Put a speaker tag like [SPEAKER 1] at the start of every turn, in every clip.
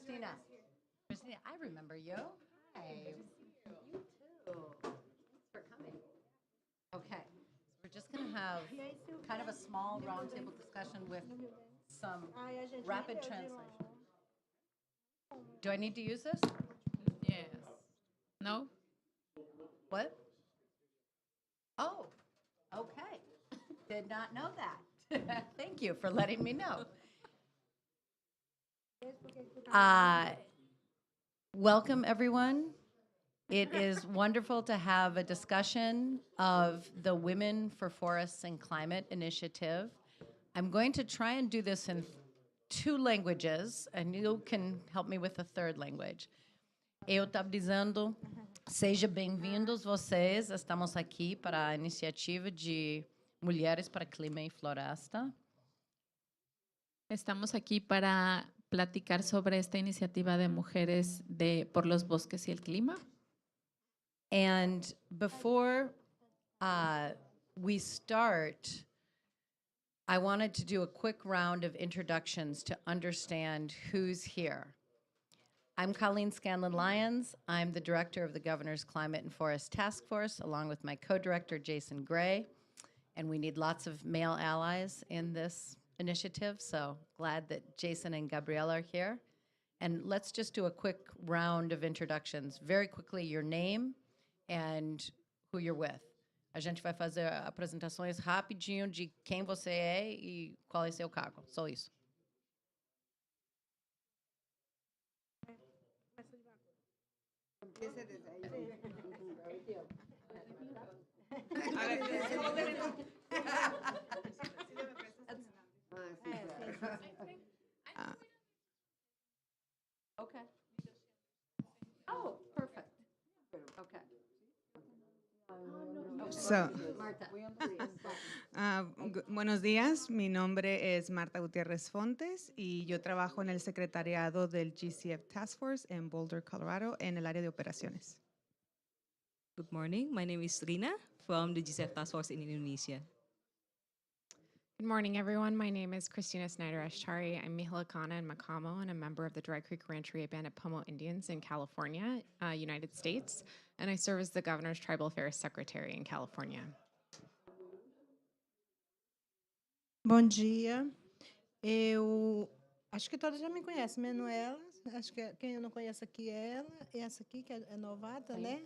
[SPEAKER 1] Christina. Christina, I remember you. Hi. You too. Thanks for coming. Okay. So we're just going to have kind of a small roundtable discussion with some rapid translation. Do I need to use this?
[SPEAKER 2] Yes. No?
[SPEAKER 1] What? Oh, okay. Did not know that. Thank you for letting me know. Uh, Welcome, everyone. It is wonderful to have a discussion of the Women for Forests and Climate initiative. I'm going to try and do this in 2 languages, and you can help me with a third language. Eu estava dizendo, seja bem-vindos vocês, estamos aqui para a iniciativa de Mulheres para Clima e Floresta.
[SPEAKER 2] Estamos aquí para platicar sobre esta iniciativa de mujeres por los bosques y el clima.
[SPEAKER 1] And before we start, I wanted to do a quick round of introductions to understand who's here. I'm Colleen Scanlon-Lyons. I'm the director of the Governor's Climate and Forest Task Force, along with my co-director, Jason Gray. And we need lots of male allies in this initiative, so glad that Jason and Gabrielle are here. And let's just do a quick round of introductions. Very quickly, your name and who you're with. A gente vai fazer apresentações rapidinho de quem você é e qual é seu cargo. Só isso. Okay. Oh, perfect. Okay.
[SPEAKER 3] So,
[SPEAKER 1] Marta.
[SPEAKER 3] buenos días, mi nombre es Marta Gutiérrez Fontes y yo trabajo en el secretariado del GCF Task Force en Boulder, Colorado, en el área de operaciones.
[SPEAKER 4] Good morning. My name is Rina from the GCF Task Force in Indonesia.
[SPEAKER 5] Good morning, everyone. My name is Christina Snyder Ashtari. I'm Mihilikana and Makamo, and a member of the Dry Creek Rancheria Band of Pomo Indians in California, United States. And I serve as the Governor's Tribal Affairs Secretary in California.
[SPEAKER 6] Bom dia. Eu acho que todos já me conhecem, menos ela. Acho que quem eu não conheço aqui é ela. E essa aqui, que é novata, né?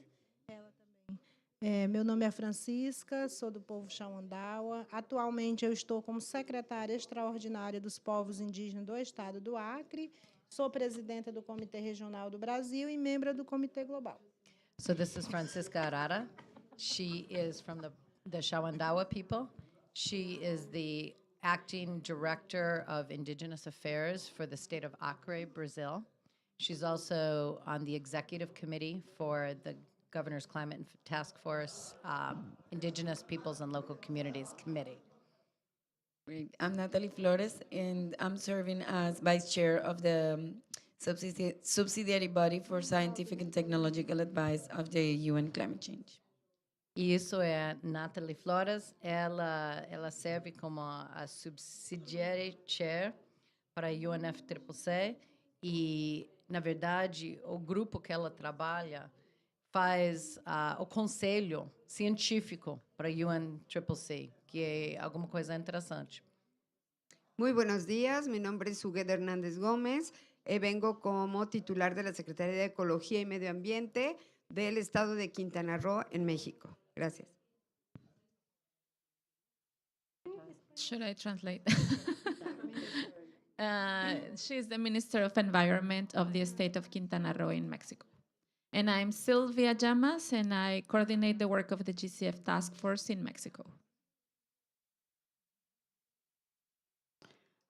[SPEAKER 6] Ela também. Meu nome é Francisca, sou do povo Xauandaua. Atualmente, eu estou como secretária extraordinária dos povos indígenas do estado do Acre. Sou presidenta do Comitê Regional do Brasil e membro do Comitê Global.
[SPEAKER 1] So this is Francisca Arara. She is from the Shawandawa people. She is the acting director of Indigenous Affairs for the state of Acre, Brazil. She's also on the executive committee for the Governor's Climate and Task Force, Indigenous Peoples and Local Communities Committee.
[SPEAKER 7] Great. I'm Natalie Flores, and I'm serving as vice chair of the subsidiary body for scientific and technological advice of the UN climate change.
[SPEAKER 1] E isso é Natalie Flores. Ela serve como a subsidiary chair para a UNFCCC e, na verdade, o grupo que ela trabalha faz o conselho científico para a UNFCCC, que é alguma coisa interessante.
[SPEAKER 8] Muy buenos días, mi nombre es Huguet Hernández Gómez, vengo como titular de la Secretaría de Ecología y Medio Ambiente del Estado de Quintana Roo, en México. Gracias.
[SPEAKER 2] Should I translate? She's the Minister of Environment of the state of Quintana Roo in Mexico. And I'm Sylvia Llamas, and I coordinate the work of the GCF Task Force in Mexico.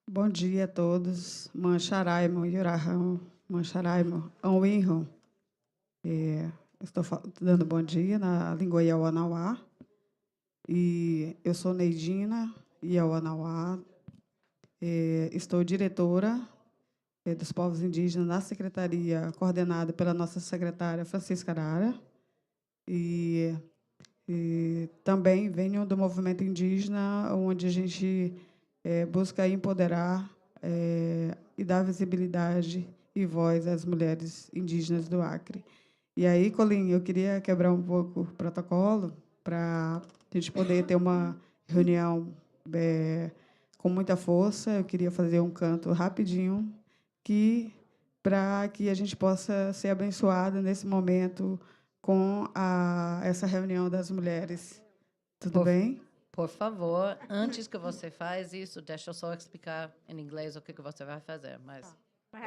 [SPEAKER 9] Bom dia a todos. Mancharaimo, Yurahão, Mancharaimo, Auinho. Estou dando bom dia na língua Yawanawá. E eu sou Neidina Yawanawá. Estou diretora dos povos indígenas na secretaria coordenada pela nossa secretária Francisca Arara. E também venho do movimento indígena, onde a gente busca empoderar e dar visibilidade e voz às mulheres indígenas do Acre. E aí, Colin, eu queria quebrar um pouco o protocolo para a gente poder ter uma reunião com muita força. Eu queria fazer um canto rapidinho para que a gente possa ser abençoada nesse momento com essa reunião das mulheres. Tudo bem?
[SPEAKER 1] Por favor, antes que você faz isso, deixa eu só explicar em inglês o que você vai fazer, mas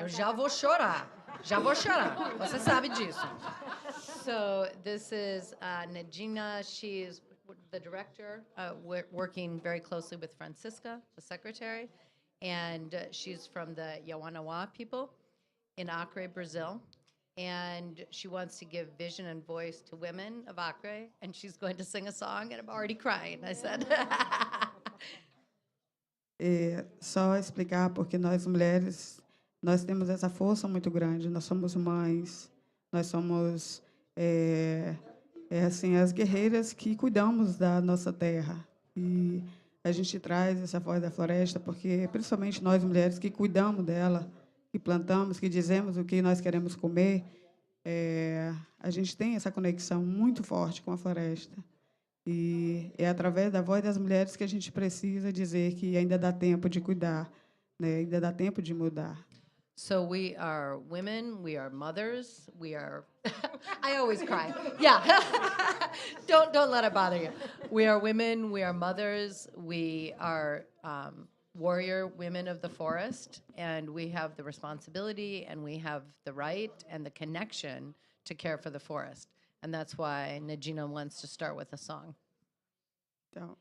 [SPEAKER 1] eu já vou chorar. Já vou chorar. Você sabe disso. So this is Najina. She's the director, working very closely with Francisca, the secretary, and she's from the Yawanawa people in Acre, Brazil. And she wants to give vision and voice to women of Acre, and she's going to sing a song, and I'm already crying, I said.
[SPEAKER 9] Só explicar, porque nós mulheres, nós temos essa força muito grande, nós somos mães, nós somos assim, as guerreiras que cuidamos da nossa terra. E a gente traz essa voz da floresta, porque principalmente nós mulheres que cuidamos dela, que plantamos, que dizemos o que nós queremos comer, a gente tem essa conexão muito forte com a floresta. E é através da voz das mulheres que a gente precisa dizer que ainda dá tempo de cuidar, né? Ainda dá tempo de mudar.
[SPEAKER 1] So we are women, we are mothers, we are I always cry. Yeah. Don't let it bother you. We are women, we are mothers, we are warrior women of the forest, and we have the responsibility and we have the right and the connection to care for the forest. And that's why Najina wants to start with a song.
[SPEAKER 9] Então,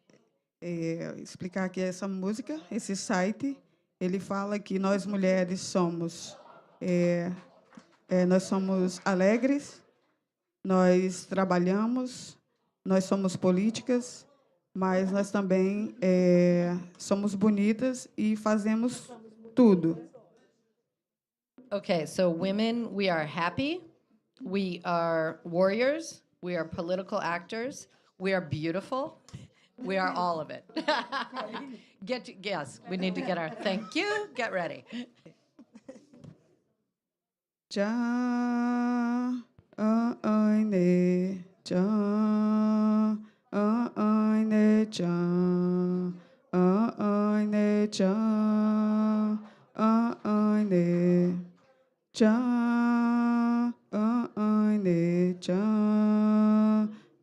[SPEAKER 9] explicar que essa música, esse site, ele fala que nós mulheres somos alegres, nós trabalhamos, nós somos políticas, mas nós também somos bonitas e fazemos tudo.
[SPEAKER 1] Okay, so women, we are happy, we are warriors, we are political actors, we are beautiful, we are all of it. Yes, we need to get our, thank you, get ready.
[SPEAKER 9] Cha, ai ne, cha, ai ne, cha, ai ne, cha, ai ne, cha, ai ne, cha,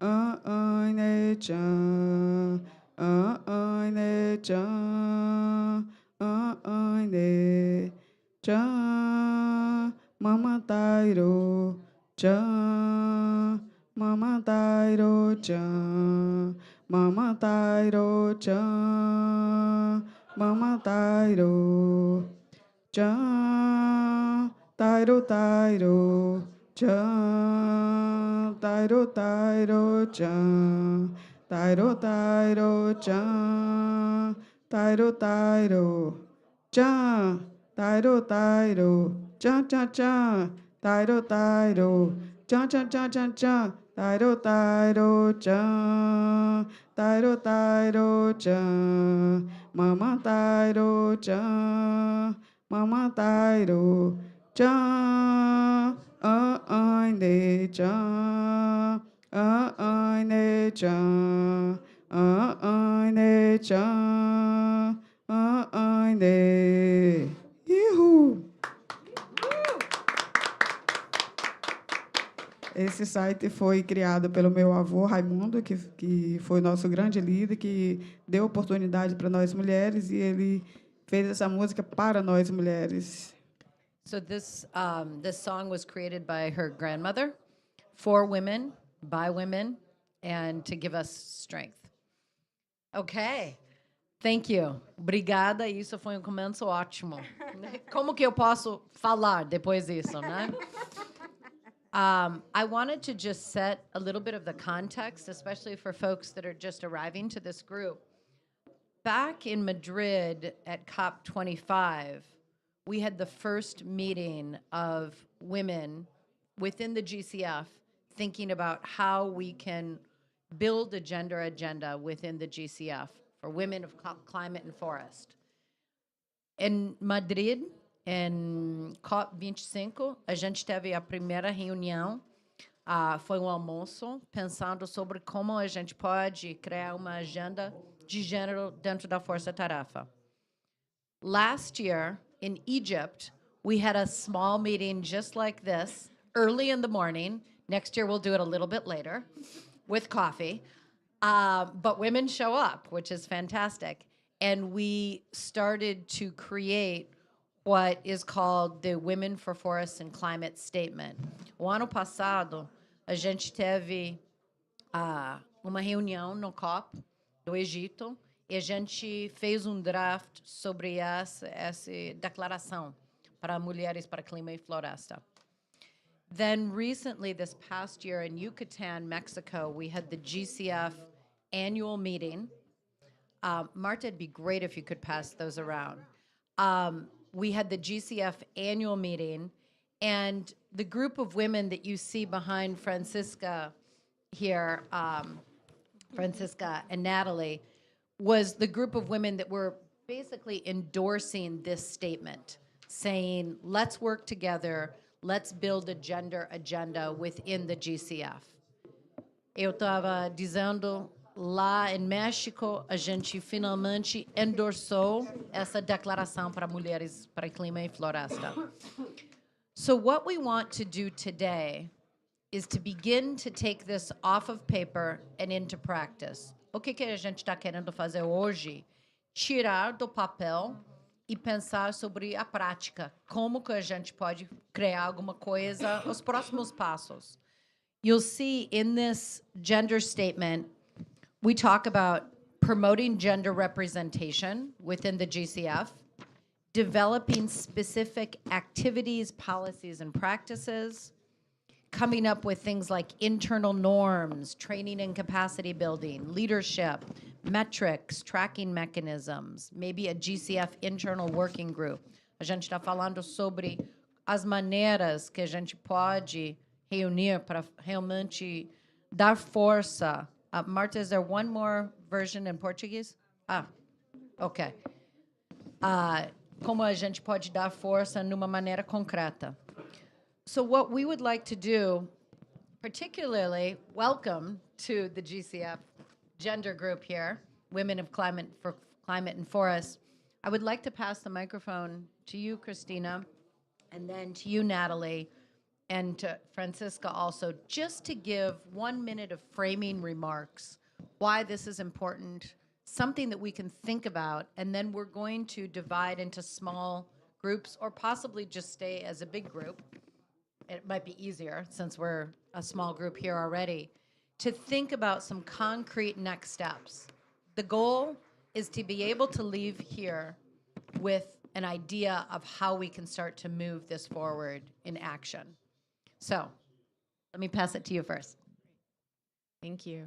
[SPEAKER 9] ai ne, cha, ai ne, cha, ai ne, cha, mama tairo, cha, mama tairo, cha, mama tairo, cha, mama tairo, cha, tairo, tairo, cha, tairo, tairo, cha, tairo, tairo, cha, tairo, tairo, cha, tairo, tairo, cha, cha, cha, tairo, tairo, cha, cha, cha, cha, cha, tairo, tairo, cha, tairo, tairo, cha, mama tairo, cha, mama tairo, cha, ai ne, cha, ai ne, cha, ai ne, cha, ai ne. Ihu! Esse site foi criado pelo meu avô, Raimundo, que foi nosso grande líder, que deu oportunidade para nós mulheres, e ele fez essa música para nós mulheres.
[SPEAKER 1] So this song was created by her grandmother, for women, by women, and to give us strength. Okay. Thank you. Obrigada. Isso foi começo ótimo. Como que eu posso falar depois disso, né? I wanted to just set a little bit of the context, especially for folks that are just arriving to this group. Back in Madrid at COP25, we had the first meeting of women within the GCF thinking about how we can build a gender agenda within the GCF for women of climate and forest. In Madrid, em COP25, a gente teve a primeira reunião, foi um almoço, pensando sobre como a gente pode criar uma agenda de gênero dentro da força-tarefa. Last year in Egypt, we had a small meeting just like this, early in the morning. Next year, we'll do it a little bit later with coffee. But women show up, which is fantastic. And we started to create what is called the Women for Forests and Climate Statement. O ano passado, a gente teve uma reunião no COP do Egito e a gente fez draft sobre essa declaração para mulheres, para clima e floresta. Then recently, this past year in Yucatan, Mexico, we had the GCF annual meeting. Marta, it'd be great if you could pass those around. We had the GCF annual meeting, and the group of women that you see behind Francisca here, Francisca and Natalie, was the group of women that were basically endorsing this statement, saying, let's work together, let's build a gender agenda within the GCF. Eu estava dizendo, lá em México, a gente finalmente endossou essa declaração para mulheres, para clima e floresta. So what we want to do today is to begin to take this off of paper and into practice. O que a gente está querendo fazer hoje? Tirar do papel e pensar sobre a prática. Como que a gente pode criar alguma coisa, os próximos passos. You'll see in this gender statement, we talk about promoting gender representation within the GCF, developing specific activities, policies, and practices, coming up with things like internal norms, training and capacity building, leadership, metrics, tracking mechanisms, maybe a GCF internal working group. A gente está falando sobre as maneiras que a gente pode reunir para realmente dar força. Marta, is there one more version in Portuguese? Okay. Como a gente pode dar força numa maneira concreta. So what we would like to do, particularly welcome to the GCF gender group here, Women of Climate for Climate and Forests. I would like to pass the microphone to you, Christina, and then to you, Natalie, and to Francisca also, just to give 1 minute of framing remarks, why this is important, something that we can think about, and then we're going to divide into small groups or possibly just stay as a big group. It might be easier since we're a small group here already, to think about some concrete next steps. The goal is to be able to leave here with an idea of how we can start to move this forward in action. So let me pass it to you first.
[SPEAKER 5] Thank you.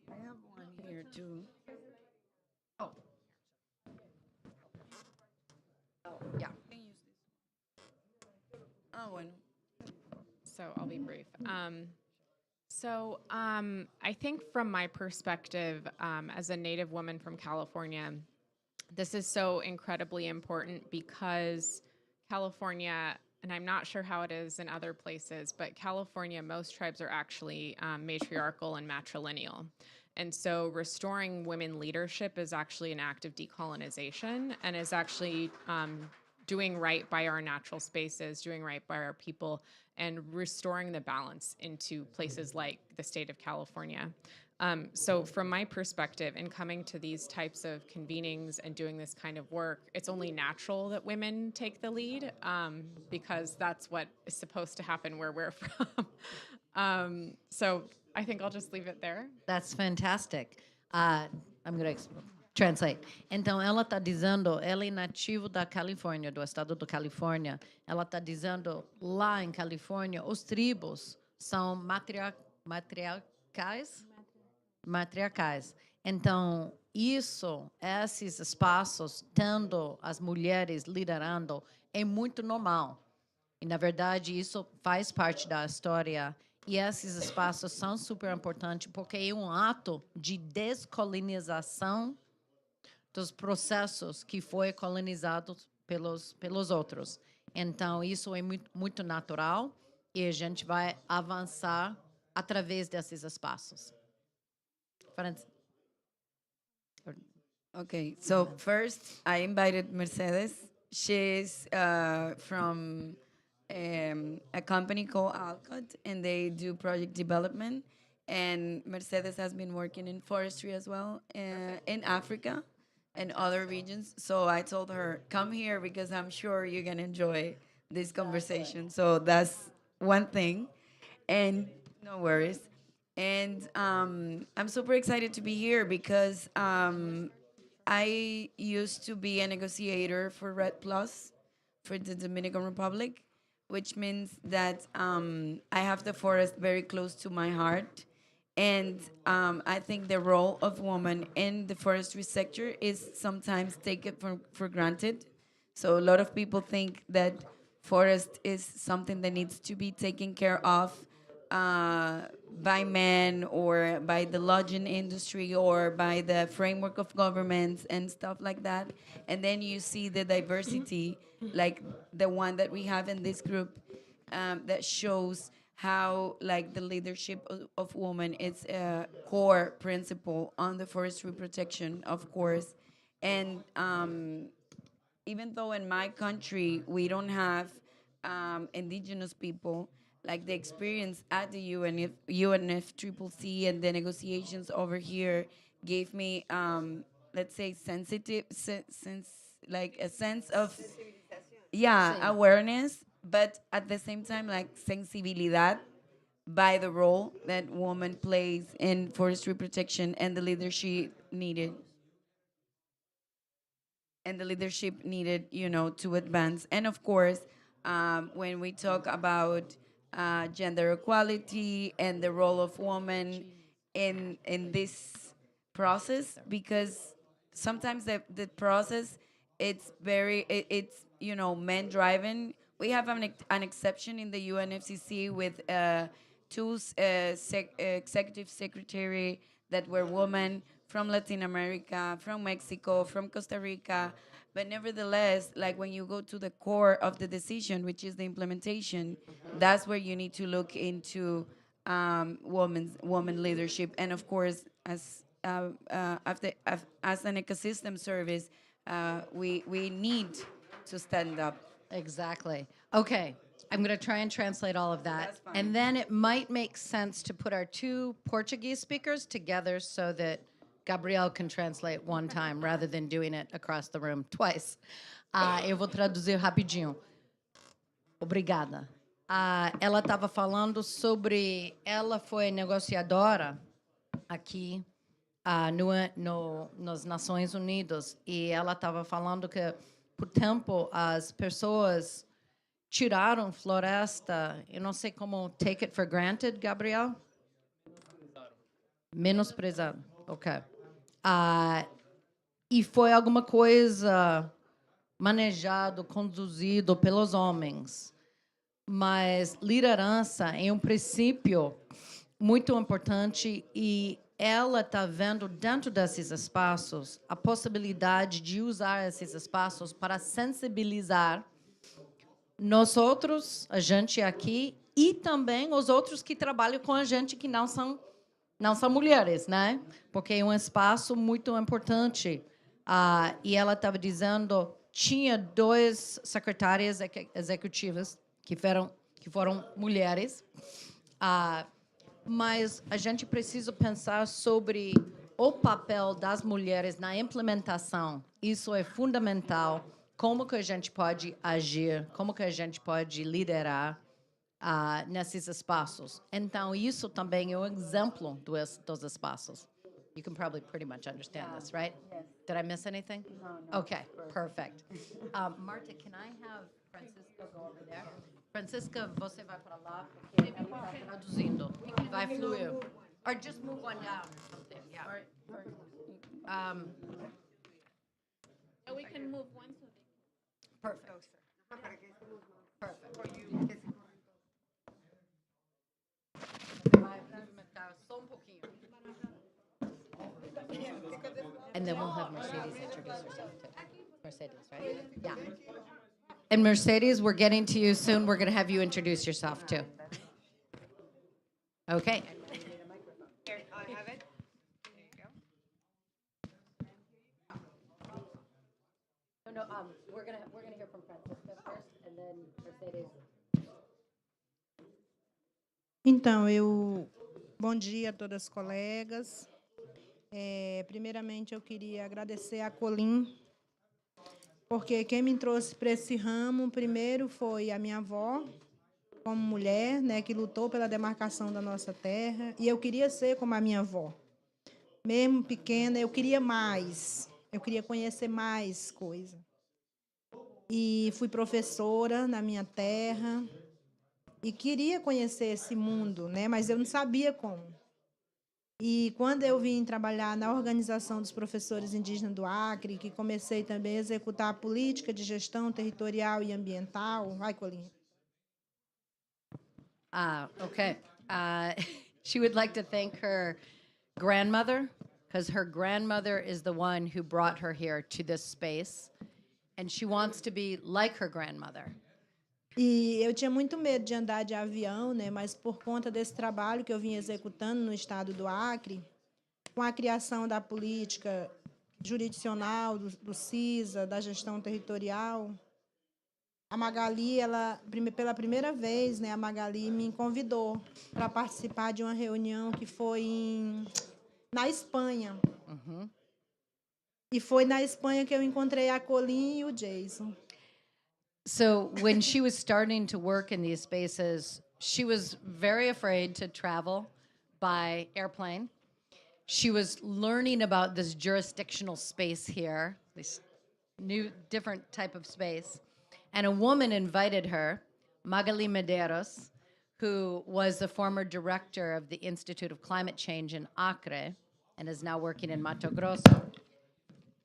[SPEAKER 7] I have one here too.
[SPEAKER 1] Oh. Yeah.
[SPEAKER 7] Ah, bueno.
[SPEAKER 5] So I'll be brief. I think from my perspective, as a Native woman from California, this is so incredibly important because California, and I'm not sure how it is in other places, but California, most tribes are actually matriarchal and matrilineal. And so restoring women leadership is actually an act of decolonization and is actually doing right by our natural spaces, doing right by our people, and restoring the balance into places like the state of California. So from my perspective, in coming to these types of convenings and doing this kind of work, it's only natural that women take the lead because that's what is supposed to happen where we're from. So I think I'll just leave it there.
[SPEAKER 1] That's fantastic. I'm going to translate. Então, ela está dizendo, ela é nativo da Califórnia, do estado da Califórnia. Ela está dizendo, lá em Califórnia, os tribos são matriarcais. Então, esses espaços, tendo as mulheres liderando, é muito normal. E, na verdade, isso faz parte da história E esses espaços são super importantes porque é um ato de descolonização dos processos que foi colonizados pelos outros. Então, isso é muito natural e a gente vai avançar através desses espaços.
[SPEAKER 7] Okay, so first I invited Mercedes. She's from a company called Alcott, and they do project development. And Mercedes has been working in forestry as well in Africa and other regions. So I told her, come here because I'm sure you're going to enjoy this conversation. So that's one thing. And no worries. And I'm super excited to be here because I used to be a negotiator for Red Plus for the Dominican Republic, which means that I have the forest very close to my heart. And I think the role of women in the forestry sector is sometimes taken for granted. So a lot of people think that forest is something that needs to be taken care of by men or by the lodging industry or by the framework of governments and stuff like that. And then you see the diversity, like the one that we have in this group, that shows how like the leadership of women is a core principle on the forestry protection, of course. And even though in my country we don't have indigenous people, like the experience at the UNFCCC and the negotiations over here gave me, let's say, like a sense of, yeah, awareness, but at the same time, like sensibilidad by the role that woman plays in forestry protection and the leadership needed. And the leadership needed, to advance. And of course, when we talk about gender equality and the role of women in this process, because sometimes the process it's men driven. We have an exception in the UNFCCC with two executive secretary that were women from Latin America, from Mexico, from Costa Rica. But nevertheless, like when you go to the core of the decision, which is the implementation, that's where you need to look into woman leadership. And of course, as as an ecosystem service, we need to stand up.
[SPEAKER 1] Exactly. Okay, I'm going to try and translate all of that.
[SPEAKER 7] That's fine.
[SPEAKER 1] And then it might make sense to put our two Portuguese speakers together so that Gabriel can translate one time rather than doing it across the room twice. Eu vou traduzir rapidinho. Obrigada. Ela estava falando sobre... Ela foi negociadora aqui nas Nações Unidas e ela estava falando que, por tempo, as pessoas tiraram floresta, eu não sei como take it for granted, Gabriel? Menosprezado. Ok. E foi alguma coisa manejado, conduzido pelos homens. Mas liderança é um princípio muito importante e ela está vendo dentro desses espaços a possibilidade de usar esses espaços para sensibilizar nós outros, a gente aqui, e também os outros que trabalham com a gente que não são mulheres, né? Porque é um espaço muito importante. E ela estava dizendo, tinha duas secretárias executivas que foram mulheres, mas a gente precisa pensar sobre o papel das mulheres na implementação. Isso é fundamental. Como que a gente pode agir, como que a gente pode liderar nesses espaços. Então, isso também é um exemplo dos espaços. You can probably pretty much understand this, right?
[SPEAKER 7] Yes.
[SPEAKER 1] Did I miss anything?
[SPEAKER 7] No.
[SPEAKER 1] Okay, perfect. Marta, can I have Francisca go over there? Francisca, você vai para lá, porque ela está traduzindo. Vai fluir. Or just move one down or something, yeah.
[SPEAKER 2] We can move one so
[SPEAKER 1] Perfect. Perfect. And then we'll have Mercedes introduce herself too. Mercedes, right? Yeah. And Mercedes, we're getting to you soon. We're going to have you introduce yourself too. Okay. No, we're gonna hear from Francisca first, and then Mercedes.
[SPEAKER 6] Então, bom dia a todas as colegas. Primeiramente, eu queria agradecer a Colim, porque quem me trouxe para esse ramo, primeiro foi a minha avó, como mulher, né, que lutou pela demarcação da nossa terra, e eu queria ser como a minha avó. Mesmo pequena, eu queria mais, eu queria conhecer mais coisa. E fui professora na minha terra, e queria conhecer esse mundo, né, mas eu não sabia como. E quando eu vim trabalhar na Organização dos Professores Indígenas do Acre, que comecei também a executar a política de gestão territorial e ambiental. Ai, Colinha.
[SPEAKER 1] Okay. She would like to thank her grandmother, because her grandmother is the one who brought her here to this space, and she wants to be like her grandmother.
[SPEAKER 6] E eu tinha muito medo de andar de avião, né? Mas por conta desse trabalho que eu vim executando no estado do Acre, com a criação da política jurisdicional, do CISA, da gestão territorial, a Magali, pela primeira vez, né, a Magali me convidou para participar de uma reunião que foi na Espanha. E foi na Espanha que eu encontrei a Colin e o Jason.
[SPEAKER 1] So when she was starting to work in these spaces, she was very afraid to travel by airplane. She was learning about this jurisdictional space here, this new, different type of space. And a woman invited her, Magali Medeiros, who was the former director of the Institute of Climate Change in Acre and is now working in Mato Grosso.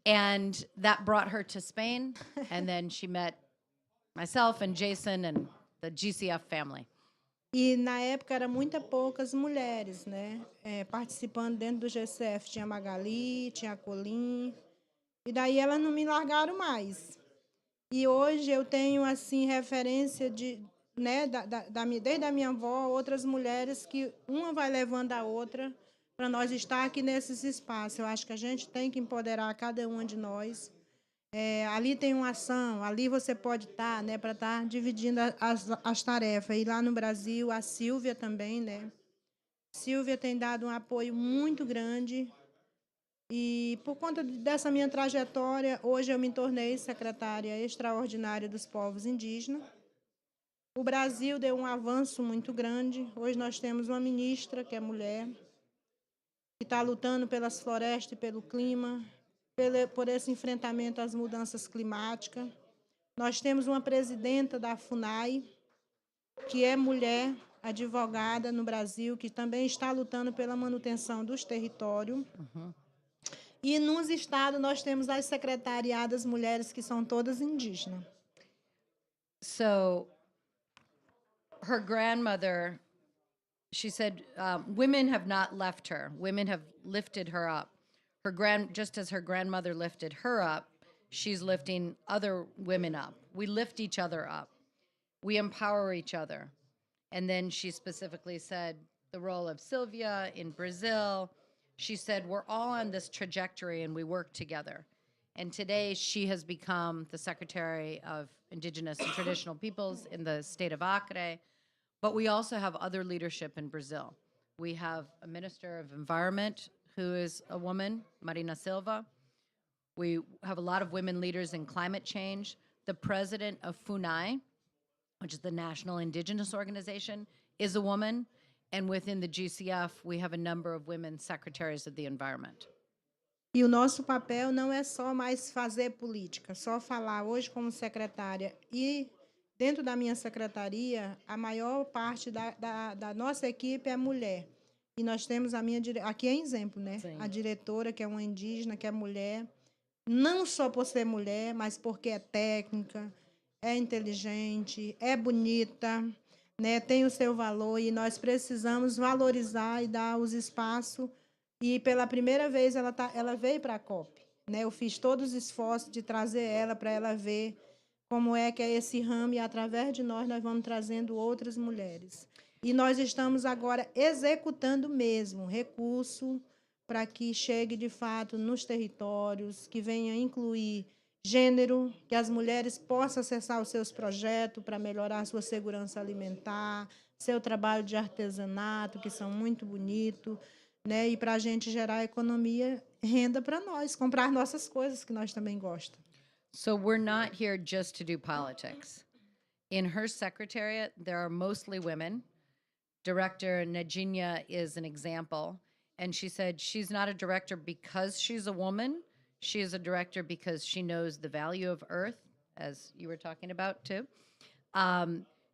[SPEAKER 1] And that brought her to Spain, and then she met myself and Jason and the GCF family.
[SPEAKER 6] E na época eram muito poucas mulheres, né? Participando dentro do GCF. Tinha a Magali, tinha a Colin. E daí elas não me largaram mais. E hoje eu tenho assim referência né, desde a minha avó, outras mulheres que uma vai levando a outra para nós estar aqui nesses espaços. Eu acho que a gente tem que empoderar cada uma de nós. Ali tem uma ação, ali você pode estar, né, para estar dividindo as tarefas. E lá no Brasil, a Silvia também, né? Silvia tem dado um apoio muito grande. E por conta dessa minha trajetória, hoje eu me tornei secretária extraordinária dos povos indígenas. O Brasil deu um avanço muito grande. Hoje nós temos uma ministra, que é mulher, que está lutando pelas florestas e pelo clima, por esse enfrentamento às mudanças climáticas. Nós temos uma presidenta da FUNAI, que é mulher, advogada no Brasil, que também está lutando pela manutenção dos territórios. E nos estados nós temos as secretariadas mulheres, que são todas indígenas.
[SPEAKER 1] So her grandmother, she said, women have not left her. Women have lifted her up. Just as her grandmother lifted her up, she's lifting other women up. We lift each other up. We empower each other. And then she specifically said the role of Sylvia in Brazil. She said, we're all on this trajectory and we work together. And today she has become the Secretary of Indigenous and Traditional Peoples in the state of Acre. But we also have other leadership in Brazil. We have a Minister of Environment who is a woman, Marina Silva. We have a lot of women leaders in climate change. The president of FUNAI, which is the National Indigenous Organization, is a woman. And within the GCF, we have a number of women secretaries of the environment.
[SPEAKER 6] E o nosso papel não é só mais fazer política, só falar. Hoje, como secretária, e dentro da minha secretaria, a maior parte da nossa equipe é mulher. E nós temos aqui é exemplo, né? Sim. A diretora, que é uma indígena, que é mulher, não só por ser mulher, mas porque é técnica, é inteligente, é bonita, né? Tem o seu valor, e nós precisamos valorizar e dar os espaços E pela primeira vez ela veio para a COP. Né? Eu fiz todos os esforços de trazer ela para ela ver como é que é esse ramo e através de nós vamos trazendo outras mulheres. E nós estamos agora executando mesmo recurso para que chegue de fato nos territórios, que venha incluir gênero, que as mulheres possam acessar os seus projetos para melhorar a sua segurança alimentar, seu trabalho de artesanato, que são muito bonitos, né? E para a gente gerar economia, renda para nós, comprar nossas coisas que nós também gostamos.
[SPEAKER 1] So we're not here just to do politics. In her secretariat, there are mostly women. Director Najinha is an example. And she said she's not a director because she's a woman. She is a director because she knows the value of earth, as you were talking about too.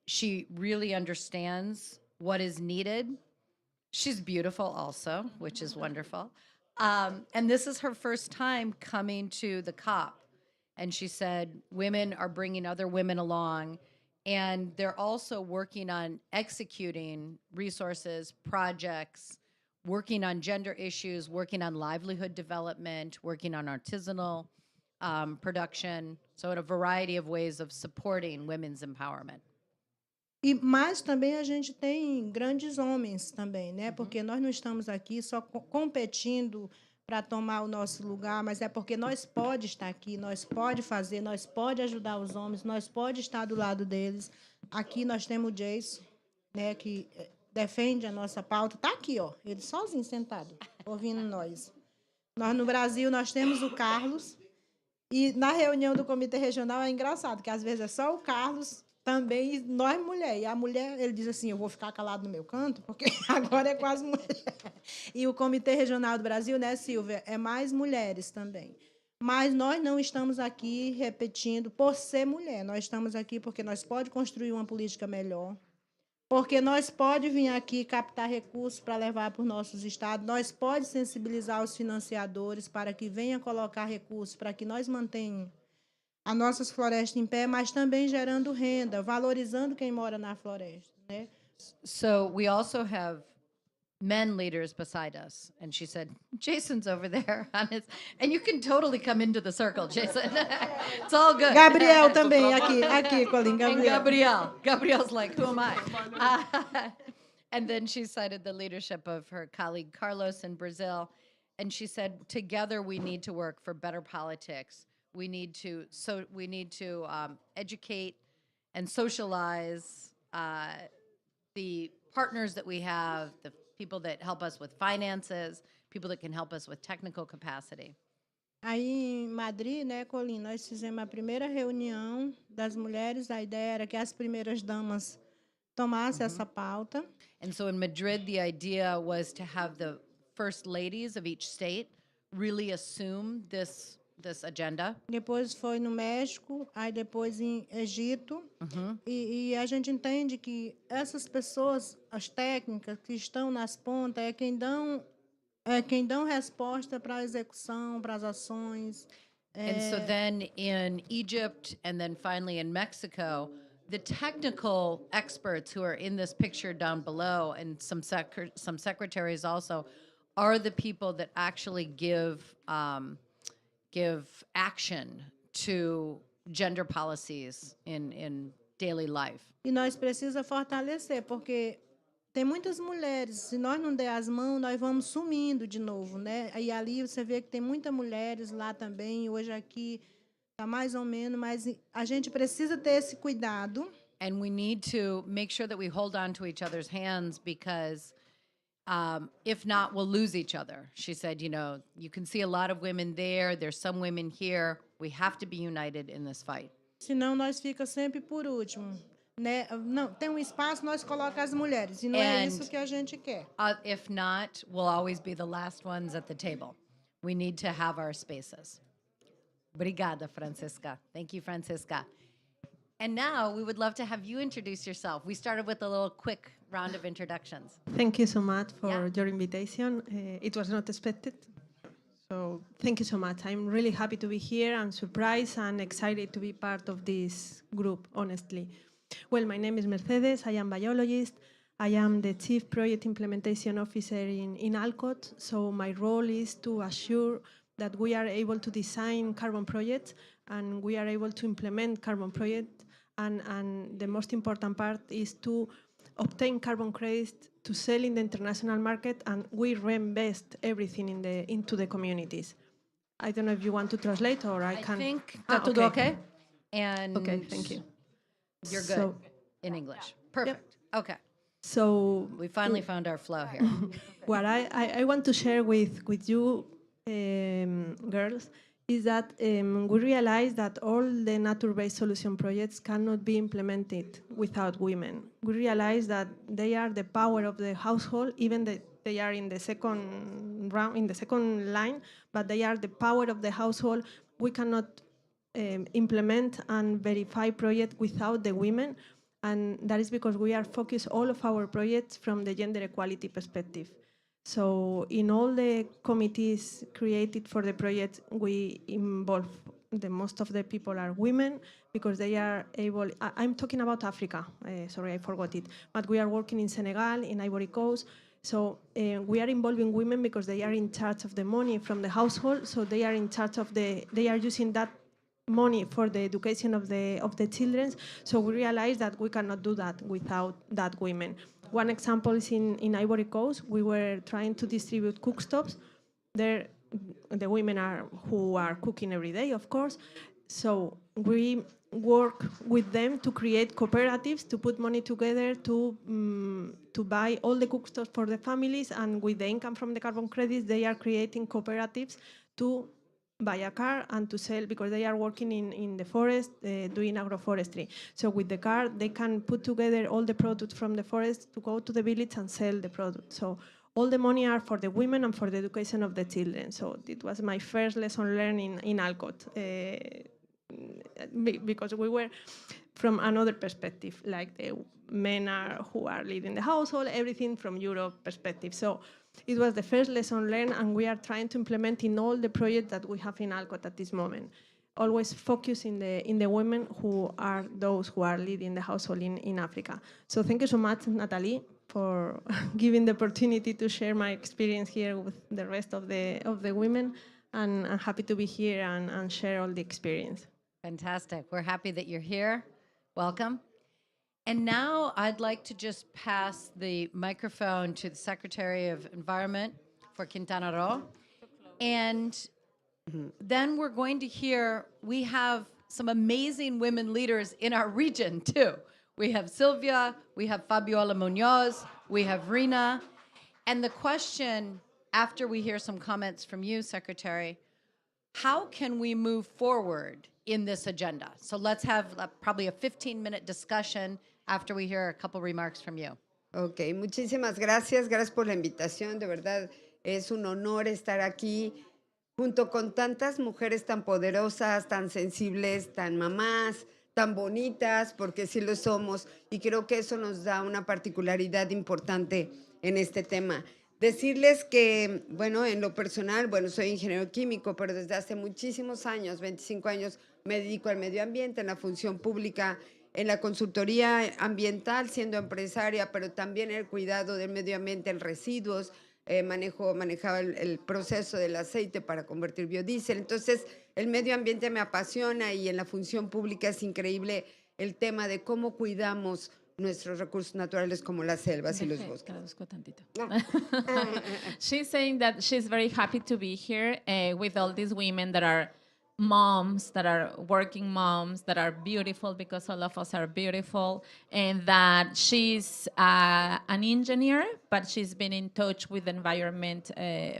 [SPEAKER 1] She really understands what is needed. She's beautiful also, which is wonderful. And this is her first time coming to the COP. And she said women are bringing other women along, and they're also working on executing resources, projects, working on gender issues, working on livelihood development, working on artisanal production. So in a variety of ways of supporting women's empowerment.
[SPEAKER 6] Mas também a gente tem grandes homens também, né? Porque nós não estamos aqui só competindo para tomar o nosso lugar, mas é porque nós pode estar aqui, nós pode fazer, nós pode ajudar os homens, nós pode estar do lado deles. Aqui nós temos o Jason, né, que defende a nossa pauta. Está aqui, ó, ele sozinho sentado, ouvindo nós. Nós no Brasil nós temos o Carlos, e na reunião do Comitê Regional é engraçado, que às vezes é só o Carlos também, nós mulher. E a mulher, ele diz assim, eu vou ficar calado no meu canto, porque agora é quase mulher. E o Comitê Regional do Brasil, né, Silvia, é mais mulheres também. Mas nós não estamos aqui repetindo por ser mulher. Nós estamos aqui porque nós podemos construir uma política melhor, porque nós podemos vir aqui captar recursos para levar para os nossos estados, nós podemos sensibilizar os financiadores para que venham colocar recursos, para que nós mantenhamos as nossas florestas em pé, mas também gerando renda, valorizando quem mora na floresta, né?
[SPEAKER 1] So we also have men leaders beside us. And she said, Jason's over there on his, and you can totally come into the circle, Jason. It's all good.
[SPEAKER 6] Gabriel também, aqui, Colin,
[SPEAKER 1] And Gabriel's like, who am I? And then she cited the leadership of her colleague Carlos in Brazil. And she said, together we need to work for better politics. We need to educate and socialize the partners that we have, the people that help us with finances, people that can help us with technical capacity.
[SPEAKER 6] Aí em Madrid, né, Colin, nós fizemos a primeira reunião das mulheres. A ideia era que as primeiras damas tomassem essa pauta.
[SPEAKER 1] And so in Madrid, the idea was to have the first ladies of each state really assume this agenda.
[SPEAKER 6] Depois foi no México, aí depois em Egito. E a gente entende que essas pessoas, as técnicas que estão nas pontas, é quem dão resposta para a execução, para as ações.
[SPEAKER 1] And so then in Egypt and then finally in Mexico, the technical experts who are in this picture down below and some secretaries also are the people that actually give action to gender policies in daily life.
[SPEAKER 6] E nós precisamos fortalecer, porque tem muitas mulheres, se nós não der as mãos, nós vamos sumindo de novo, né? E ali você vê que tem muitas mulheres lá também, hoje aqui está mais ou menos, mas a gente precisa ter esse cuidado.
[SPEAKER 1] And we need to make sure that we hold on to each other's hands because if not, we'll lose each other. She said, you can see a lot of women there. There's some women here. We have to be united in this fight.
[SPEAKER 6] Senão nós fica sempre por último, né? Não, tem um espaço, nós colocamos as mulheres. E não é isso que a gente quer.
[SPEAKER 1] If not, we'll always be the last ones at the table. We need to have our spaces. Obrigada, Francisca. Thank you, Francisca. And now we would love to have you introduce yourself. We started with a little quick round of introductions.
[SPEAKER 10] Thank you so much for
[SPEAKER 1] Yeah.
[SPEAKER 10] your invitation. It was not expected. So thank you so much. I'm really happy to be here. I'm surprised and excited to be part of this group, honestly. Well, my name is Mercedes. I am biologist. I am the Chief Project Implementation Officer in Alcott, so my role is to assure that we are able to design carbon projects and we are able to implement carbon projects, and the most important part is to obtain carbon credits to sell in the international market, and we reinvest everything into the communities. I don't know if you want to translate or I can.
[SPEAKER 1] I think
[SPEAKER 10] Ah,
[SPEAKER 1] está todo okay? And
[SPEAKER 10] Okay, thank you.
[SPEAKER 1] You're good
[SPEAKER 10] So-
[SPEAKER 1] in English. Perfect. Okay.
[SPEAKER 10] So
[SPEAKER 1] We finally found our flow here.
[SPEAKER 10] what I want to share with you, girls, is that we realize that all the nature-based solution projects cannot be implemented without women. We realize that they are the power of the household, even that they are in the second round, in the second line, but they are the power of the household. We cannot implement and verify projects without the women. And that is because we are focused all of our projects from the gender equality perspective. So in all the committees created for the project, we involve the most of the people are women because they are able, I'm talking about Africa, sorry, I forgot it, but we are working in Senegal, in Ivory Coast. So we are involving women because they are in charge of the money from the household. So they are in charge of they are using that money for the education of the children. So we realized that we cannot do that without that women. One example is in Ivory Coast. We were trying to distribute cookstoves. There, the women who are cooking every day, of course. So we work with them to create cooperatives, to put money together to buy all the cookstoves for the families, and with the income from the carbon credits, they are creating cooperatives to buy a car and to sell, because they are working in the forest doing agroforestry. So with the car, they can put together all the products from the forest to go to the village and sell the product. So all the money are for the women and for the education of the children. So it was my first lesson learned in Alcott, because we were from another perspective, like the men who are leading the household, everything from Europe perspective. So it was the first lesson learned, and we are trying to implement in all the projects that we have in Alcott at this moment. Always focus in the women who are those who are leading the household in Africa. So thank you so much, Natalie, for giving the opportunity to share my experience here with the rest of the women, and I'm happy to be here and share all the experience.
[SPEAKER 1] Fantastic. We're happy that you're here. Welcome. And now I'd like to just pass the microphone to the Secretary of Environment for Quintana Roo. And then we're going to hear, we have some amazing women leaders in our region too. We have Sylvia, we have Fabiola Munoz, we have Rina. And the question, after we hear some comments from you, Secretary, how can we move forward in this agenda? So let's have probably a 15-minute discussion after we hear a couple remarks from you.
[SPEAKER 8] Ok, muchísimas gracias. Gracias por la invitación. De verdad, es un honor estar aquí junto con tantas mujeres tan poderosas, tan sensibles, tan mamás, tan bonitas, porque sí lo somos. Y creo que eso nos da una particularidad importante en este tema. Decirles que, bueno, en lo personal, bueno, soy ingeniero químico, pero desde hace muchísimos años, 25 años, me dedico al medio ambiente, en la función pública, en la consultoría ambiental, siendo empresaria, pero también el cuidado del medio ambiente en residuos. Manejaba el proceso del aceite para convertir biodiesel. Entonces, el medio ambiente me apasiona, y en la función pública es increíble el tema de cómo cuidamos nuestros recursos naturales como las selvas y los bosques.
[SPEAKER 2] Traduzco tantito. She's saying that she's very happy to be here with all these women that are moms, that are working moms, that are beautiful, because all of us are beautiful, and that she's an engineer, but she's been in touch with the environment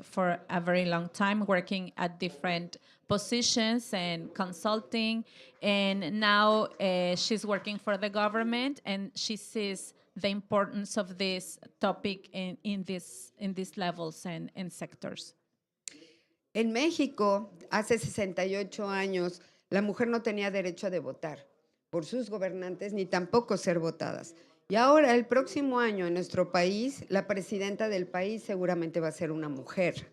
[SPEAKER 2] for a very long time, working at different positions and consulting, and now she's working for the government, and she sees the importance of this topic in these levels and sectors.
[SPEAKER 8] En México, hace 68 años, la mujer no tenía derecho de votar por sus gobernantes, ni tampoco ser votadas. Y ahora, el próximo año, en nuestro país, la presidenta del país seguramente va a ser una mujer.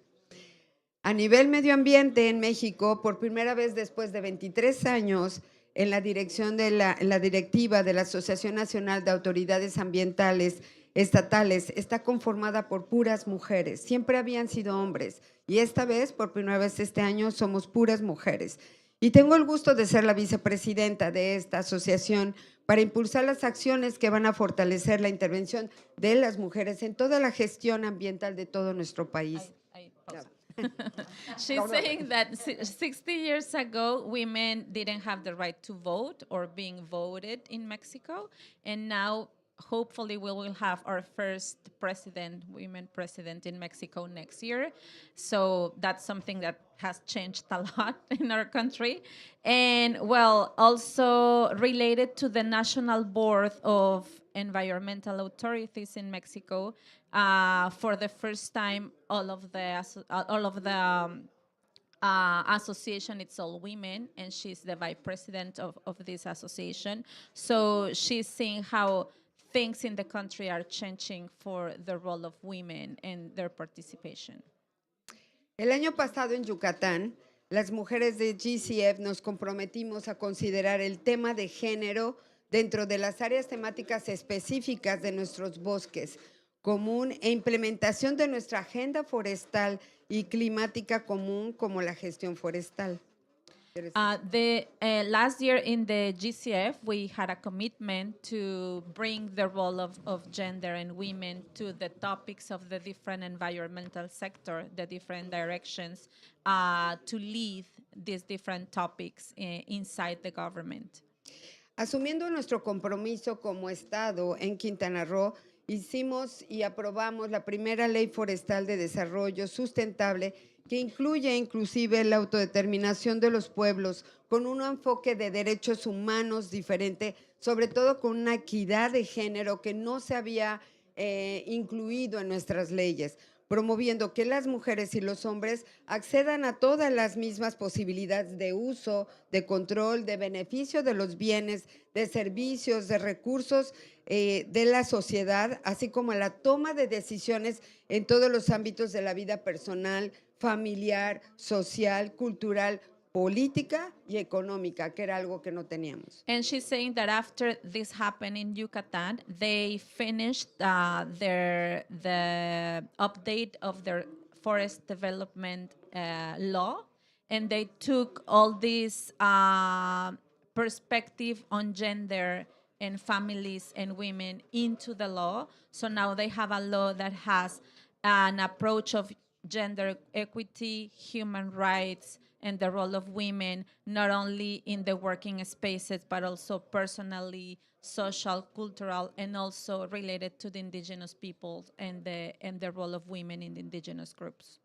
[SPEAKER 8] A nivel medio ambiente en México, por primera vez después de 23 años, en la dirección de la directiva de la Asociación Nacional de Autoridades Ambientales, estatales está conformada por puras mujeres. Siempre habían sido hombres y esta vez, por primera vez este año, somos puras mujeres. Y tengo el gusto de ser la vicepresidenta de esta asociación para impulsar las acciones que van a fortalecer la intervención de las mujeres en toda la gestión ambiental de todo nuestro país.
[SPEAKER 2] She's saying that 60 years ago, women didn't have the right to vote or being voted in Mexico. And now, hopefully, we will have our first president, women president in Mexico next year. So that's something that has changed a lot in our country. And well, also related to the National Board of Environmental Authorities in Mexico, for the first time, all of the association, it's all women, and she's the vice president of this association. So she's seeing how things in the country are changing for the role of women and their participation.
[SPEAKER 8] El año pasado en Yucatán, las mujeres de GCF nos comprometimos a considerar el tema de género dentro de las áreas temáticas específicas de nuestros bosques común e implementación de nuestra agenda forestal y climática común como la gestión forestal.
[SPEAKER 2] Last year in the GCF, we had a commitment to bring the role of gender and women to the topics of the different environmental sector, the different directions, to lead these different topics inside the government.
[SPEAKER 8] Asumiendo nuestro compromiso como Estado en Quintana Roo, hicimos y aprobamos la primera ley forestal de desarrollo sustentable que incluye inclusive la autodeterminación de los pueblos con un enfoque de derechos humanos diferente, sobre todo con una equidad de género que no se había incluido en nuestras leyes, promoviendo que las mujeres y los hombres accedan a todas las mismas posibilidades de uso, de control, de beneficio de los bienes, de servicios, de recursos de la sociedad, así como la toma de decisiones en todos los ámbitos de la vida personal, familiar, social, cultural, política y económica, que era algo que no teníamos.
[SPEAKER 2] And she's saying that after this happened in Yucatan, they finished the update of their forest development law, and they took all this perspective on gender and families and women into the law. So now they have a law that has an approach of gender equity, human rights, and the role of women, not only in the working spaces, but also personally, social, cultural, and also related to the indigenous peoples and the role of women in the indigenous groups.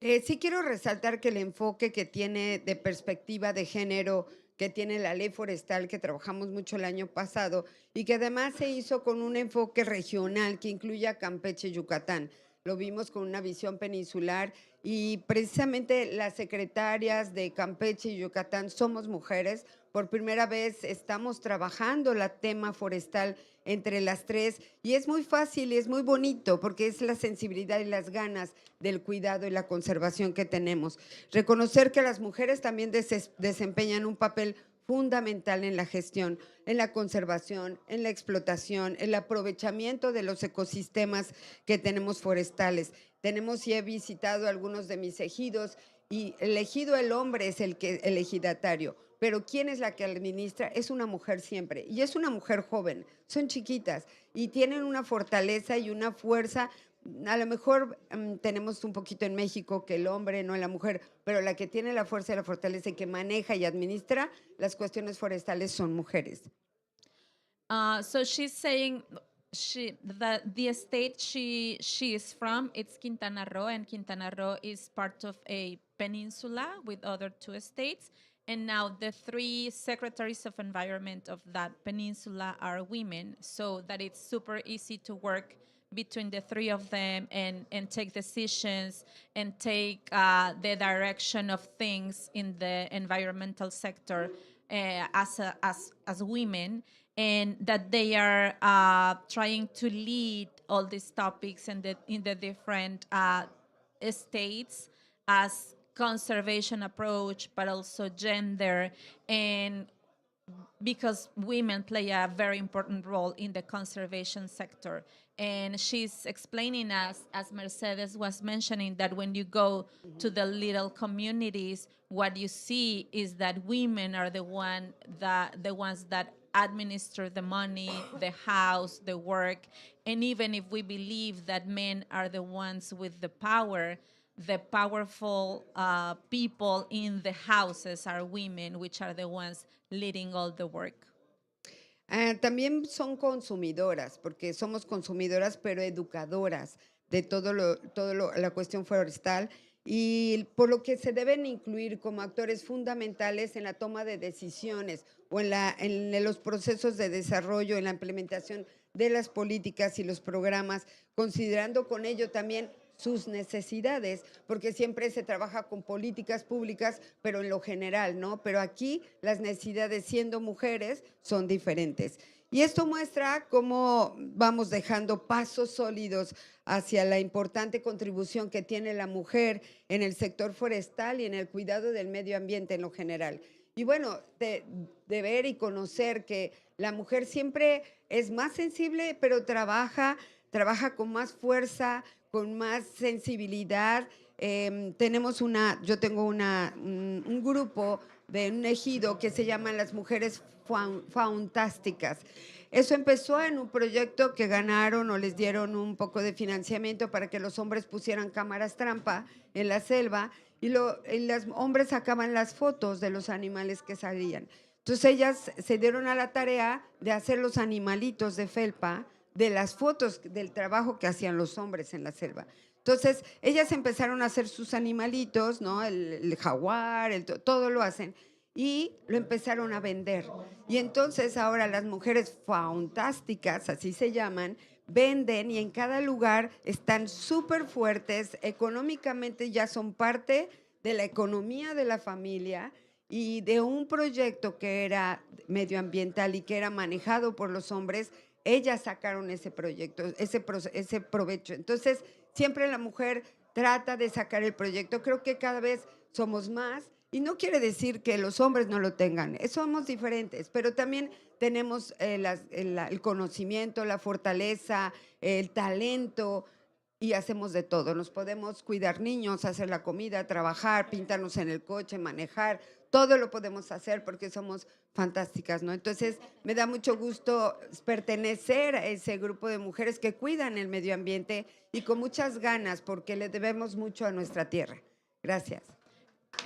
[SPEAKER 8] Sí quiero resaltar que el enfoque que tiene de perspectiva de género que tiene la ley forestal que trabajamos mucho el año pasado y que además se hizo con un enfoque regional que incluye a Campeche y Yucatán. Lo vimos con una visión peninsular y precisamente las secretarias de Campeche y Yucatán somos mujeres. Por primera vez estamos trabajando el tema forestal entre las tres y es muy fácil y es muy bonito porque es la sensibilidad y las ganas del cuidado y la conservación que tenemos. Reconocer que las mujeres también desempeñan un papel fundamental en la gestión, en la conservación, en la explotación, el aprovechamiento de los ecosistemas que tenemos forestales. Tenemos y he visitado algunos de mis ejidos y el ejido, el hombre es el ejidatario, pero ¿quién es la que administra? Es una mujer siempre y es una mujer joven, son chiquitas y tienen una fortaleza y una fuerza. A lo mejor tenemos un poquito en México que el hombre, no la mujer, pero la que tiene la fuerza y la fortaleza y que maneja y administra las cuestiones forestales son mujeres.
[SPEAKER 2] So she's saying the state she is from, it's Quintana Roo, and Quintana Roo is part of a peninsula with other two states. And now the three secretaries of environment of that peninsula are women, so that it's super easy to work between the three of them and take decisions and take the direction of things in the environmental sector as women, and that they are trying to lead all these topics in the different states as conservation approach, but also gender and because women play a very important role in the conservation sector. And she's explaining us, as Mercedes was mentioning, that when you go to the little communities, what you see is that women are the ones that administer the money, the house, the work. And even if we believe that men are the ones with the power, the powerful people in the houses are women, which are the ones leading all the work.
[SPEAKER 8] También son consumidoras, porque somos consumidoras, pero educadoras de la cuestión forestal, y por lo que se deben incluir como actores fundamentales en la toma de decisiones o en los procesos de desarrollo, en la implementación de las políticas y los programas, considerando con ello también sus necesidades, porque siempre se trabaja con políticas públicas, pero en lo general, ¿no? Pero aquí las necesidades, siendo mujeres, son diferentes. Y esto muestra cómo vamos dejando pasos sólidos hacia la importante contribución que tiene la mujer en el sector forestal y en el cuidado del medio ambiente en lo general. Y bueno, de ver y conocer que la mujer siempre es más sensible, pero trabaja con más fuerza, con más sensibilidad. Yo tengo un grupo de un ejido que se llama Las Mujeres Fantásticas. Eso empezó en un proyecto que ganaron o les dieron un poco de financiamiento para que los hombres pusieran cámaras trampa en la selva y los hombres sacaban las fotos de los animales que salían. Entonces ellas se dieron a la tarea de hacer los animalitos de felpa de las fotos del trabajo que hacían los hombres en la selva. Entonces, ellas empezaron a hacer sus animalitos, ¿no? El jaguar, todo lo hacen, y lo empezaron a vender. Y entonces ahora las mujeres fantásticas, así se llaman, venden y en cada lugar están súper fuertes, económicamente ya son parte de la economía de la familia y de un proyecto que era medioambiental y que era manejado por los hombres. Ellas sacaron ese proyecto, ese provecho. Entonces, siempre la mujer trata de sacar el proyecto. Creo que cada vez somos más y no quiere decir que los hombres no lo tengan. Somos diferentes, pero también tenemos el conocimiento, la fortaleza, el talento y hacemos de todo. Nos podemos cuidar niños, hacer la comida, trabajar, pintarnos en el coche, manejar. Todo lo podemos hacer porque somos fantásticas, ¿no? Entonces, me da mucho gusto pertenecer a ese grupo de mujeres que cuidan el medio ambiente y con muchas ganas porque le debemos mucho a nuestra tierra. Gracias.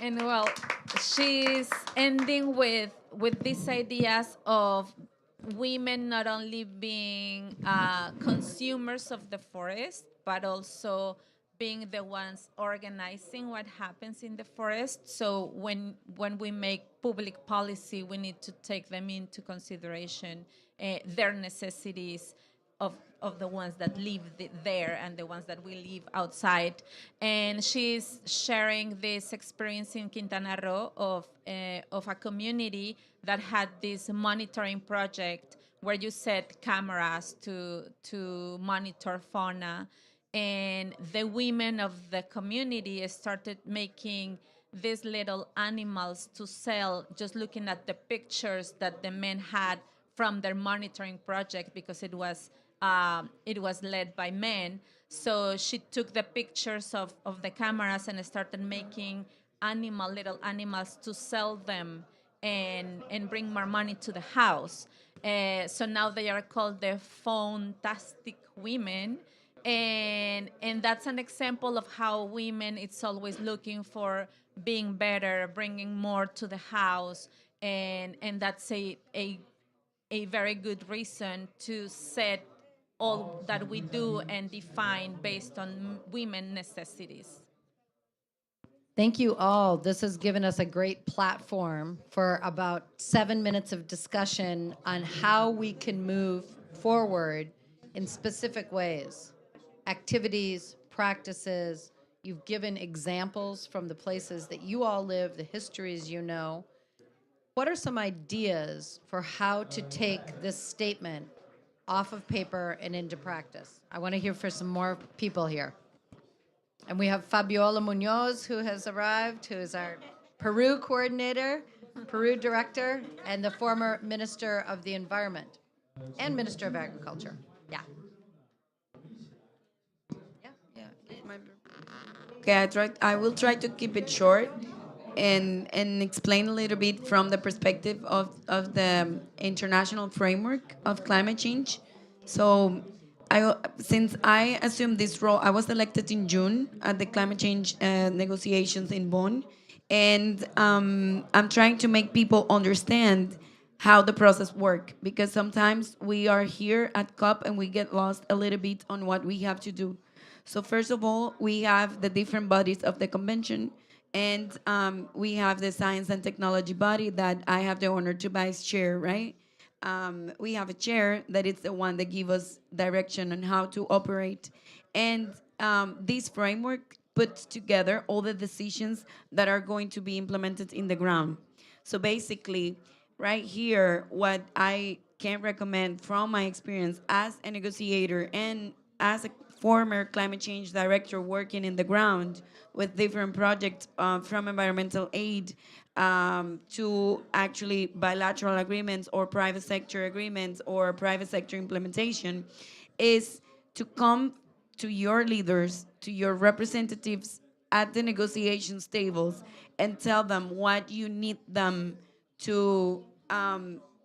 [SPEAKER 2] And well, she's ending with these ideas of women not only being consumers of the forest, but also being the ones organizing what happens in the forest. So when we make public policy, we need to take them into consideration, their necessities of the ones that live there and the ones that we live outside. And she's sharing this experience in Quintana Roo of a community that had this monitoring project where you set cameras to monitor fauna. And the women of the community started making these little animals to sell, just looking at the pictures that the men had from their monitoring project, because it was led by men. So she took the pictures of the cameras and started making little animals to sell them and bring more money to the house. So now they are called the Fantastic Women. And that's an example of how women, it's always looking for being better, bringing more to the house. And that's a very good reason to set all that we do and define based on women necessities.
[SPEAKER 1] Thank you all. This has given us a great platform for about 7 minutes of discussion on how we can move forward in specific ways. Activities, practices. You've given examples from the places that you all live, the histories you know. What are some ideas for how to take this statement off of paper and into practice? I want to hear from some more people here. And we have Fabiola Munoz, who has arrived, who is our Peru coordinator, Peru director, and the former Minister of the Environment and Minister of Agriculture. Yeah.
[SPEAKER 7] Yeah, okay, I will try to keep it short and explain a little bit from the perspective of the international framework of climate change. So since I assumed this role, I was elected in June at the climate change negotiations in Bonn, and I'm trying to make people understand how the process works, because sometimes we are here at COP and we get lost a little bit on what we have to do. So first of all, we have the different bodies of the convention, and we have the science and technology body that I have the honor to vice chair, right? We have a chair that is the one that gives us direction on how to operate. And this framework puts together all the decisions that are going to be implemented in the ground. So basically, right here, what I can recommend from my experience as a negotiator and as a former climate change director working in the ground with different projects from environmental aid to actually bilateral agreements or private sector agreements or private sector implementation, is to come to your leaders, to your representatives at the negotiations tables and tell them what you need them to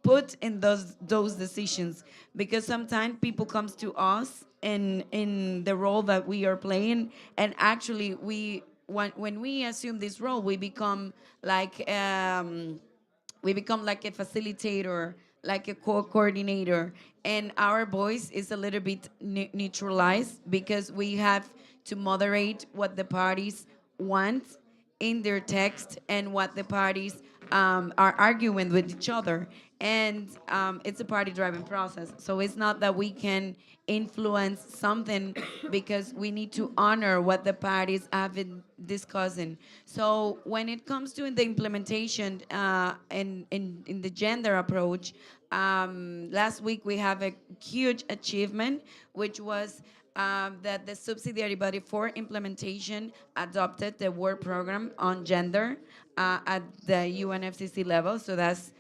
[SPEAKER 7] put in those decisions, because sometimes people comes to us in the role that we are playing, and actually when we assume this role, we become like a facilitator, like a coordinator, and our voice is a little bit neutralized because we have to moderate what the parties want in their text and what the parties are arguing with each other. And it's a party-driven process. So it's not that we can influence something because we need to honor what the parties have been discussing. So when it comes to the implementation in the gender approach, last week we have a huge achievement, which was that the subsidiary body for implementation adopted the work program on gender at the UNFCCC level. So that's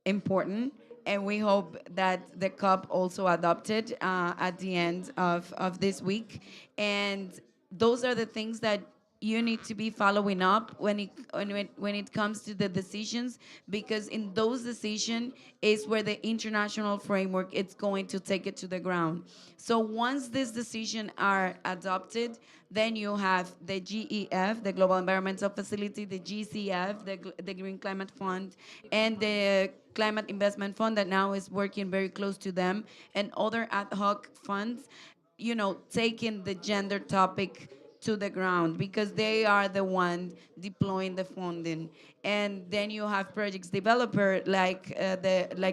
[SPEAKER 7] important. And we hope that the COP also adopted at the end of this week. And those are the things that you need to be following up when it comes to the decisions, because in those decisions is where the international framework is going to take it to the ground. So once these decisions are adopted, then you have the GEF, the Global Environmental Facility, the GCF, the Green Climate Fund, and the Climate Investment Fund that now is working very close to them, and other ad hoc funds, taking the gender topic to the ground, because they are the ones deploying the funding. And then you have projects developer like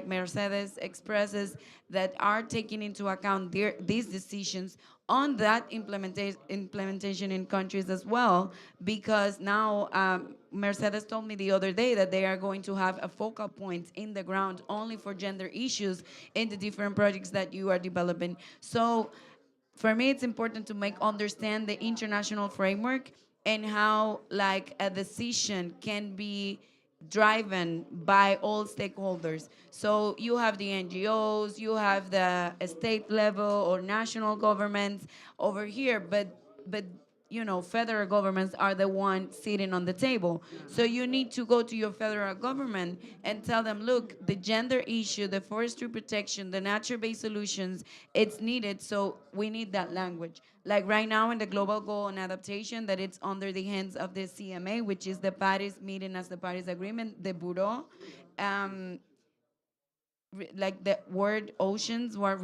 [SPEAKER 7] Mercedes expresses that are taking into account these decisions on that implementation in countries as well, because now Mercedes told me the other day that they are going to have a focal point in the ground only for gender issues in the different projects that you are developing. So for me, it's important to understand the international framework and how a decision can be driven by all stakeholders. So you have the NGOs, you have the state level or national governments over here, but federal governments are the ones sitting on the table. So you need to go to your federal government and tell them, look, the gender issue, the forestry protection, the nature-based solutions, it's needed, so we need that language. Like right now in the Global Goal on Adaptation, that it's under the hands of the CMA, which is the Paris meeting as the Paris Agreement, the Bureau. Like the word oceans was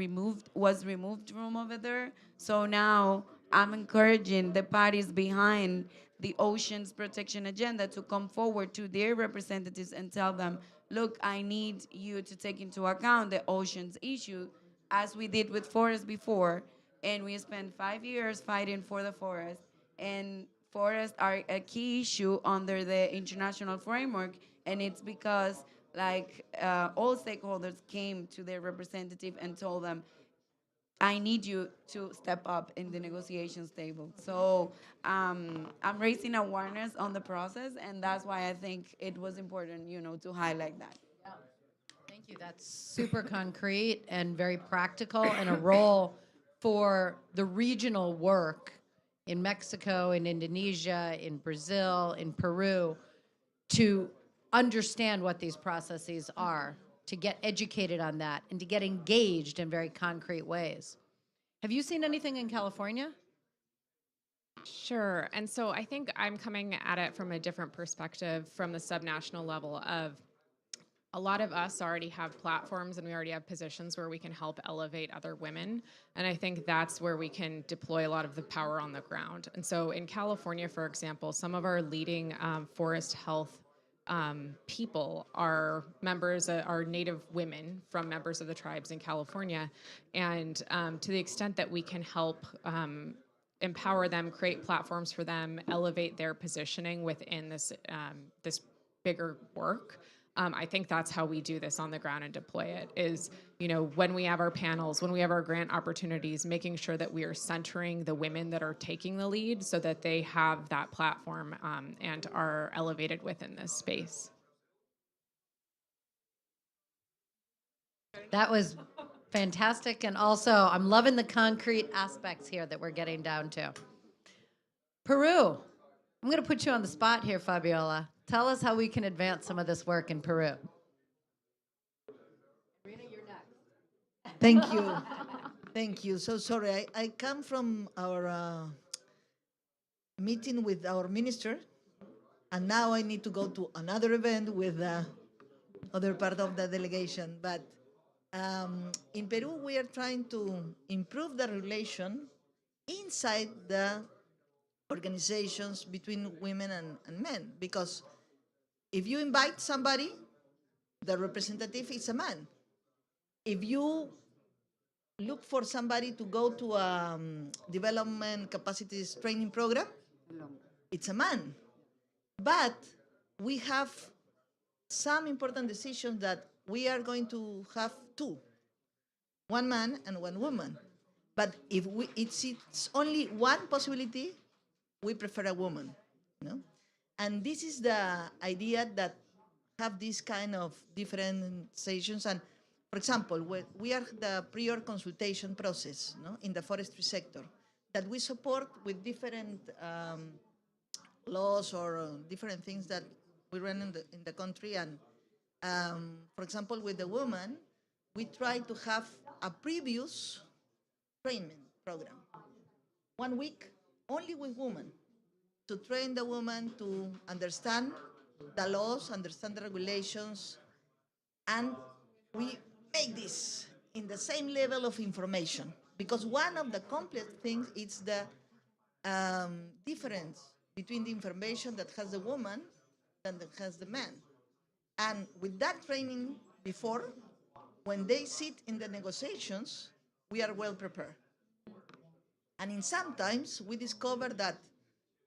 [SPEAKER 7] removed from over there. So now I'm encouraging the parties behind the oceans protection agenda to come forward to their representatives and tell them, look, I need you to take into account the oceans issue, as we did with forests before. And we spent 5 years fighting for the forest. And forests are a key issue under the international framework. And it's because all stakeholders came to their representative and told them, I need you to step up in the negotiations table. So I'm raising awareness on the process, and that's why I think it was important, to highlight that.
[SPEAKER 1] Thank you. That's super concrete and very practical, and a role for the regional work in Mexico, in Indonesia, in Brazil, in Peru, to understand what these processes are, to get educated on that, and to get engaged in very concrete ways. Have you seen anything in California?
[SPEAKER 5] Sure. And so I think I'm coming at it from a different perspective from the subnational level of a lot of us already have platforms and we already have positions where we can help elevate other women. And I think that's where we can deploy a lot of the power on the ground. And so in California, for example, some of our leading forest health people are members, are Native women from members of the tribes in California. And to the extent that we can help empower them, create platforms for them, elevate their positioning within this, this bigger work, I think that's how we do this on the ground and deploy it is, when we have our panels, when we have our grant opportunities, making sure that we are centering the women that are taking the lead so that they have that platform and are elevated within this space.
[SPEAKER 1] That was fantastic. And also, I'm loving the concrete aspects here that we're getting down to. Peru. I'm going to put you on the spot here, Fabiola. Tell us how we can advance some of this work in Peru.
[SPEAKER 11] Thank you. Thank you. So sorry, I come from our meeting with our minister, and now I need to go to another event with other part of the delegation. But in Peru, we are trying to improve the relation inside the organizations between women and men, because if you invite somebody, the representative is a man. If you look for somebody to go to a development capacities training program, it's a man. But we have some important decisions that we are going to have two, one man and one woman. But if it's only one possibility, we prefer a woman, And this is the idea that have this kind of different sessions. And for example, we are the prior consultation process in the forestry sector that we support with different laws or different things that we run in the country. And for example, with the woman, we try to have a previous training program, 1 week only with women, to train the woman to understand the laws, understand the regulations, and we make this in the same level of information. Because one of the complex things is the difference between the information that has the woman and that has the man. And with that training before, when they sit in the negotiations, we are well prepared. And in sometimes we discover that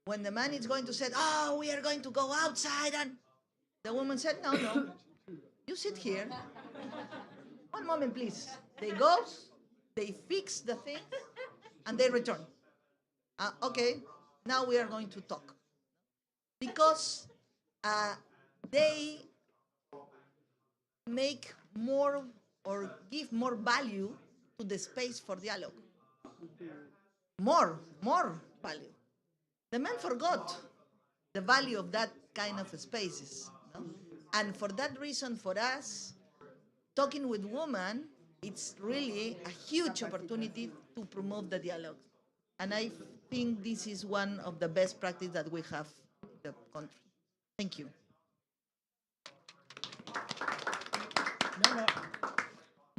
[SPEAKER 11] when the man is going to say, oh, we are going to go outside, and the woman said, no, you sit here. One moment, please. They go, they fix the thing, and they return. Okay, now we are going to talk. Because they make more or give more value to the space for dialogue. More value. The man forgot the value of that kind of spaces. And for that reason, for us, talking with women, it's really a huge opportunity to promote the dialogue. And I think this is one of the best practice that we have in the country. Thank you.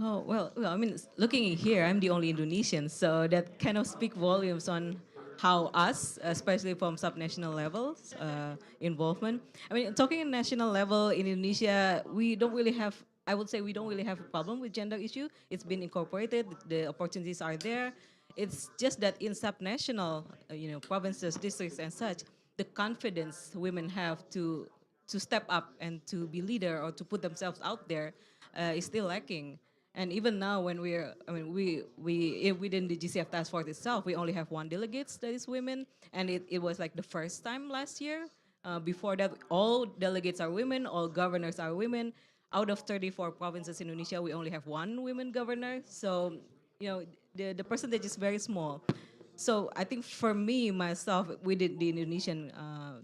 [SPEAKER 4] Oh, well, I mean, looking in here, I'm the only Indonesian, so that kind of speak volumes on how us, especially from subnational levels, involvement. I mean, talking in national level in Indonesia, we don't really have, I would say we don't really have a problem with gender issue. It's been incorporated, the opportunities are there. It's just that in subnational, provinces, districts and such, the confidence women have to step up and to be leader or to put themselves out there is still lacking. And even now, when within the GCF task force itself, we only have one delegate that is women, and it was like the first time last year. Before that, all delegates are women, all governors are women. Out of 34 provinces in Indonesia, we only have one women governor. So, the percentage is very small. So I think for me, myself, within the Indonesian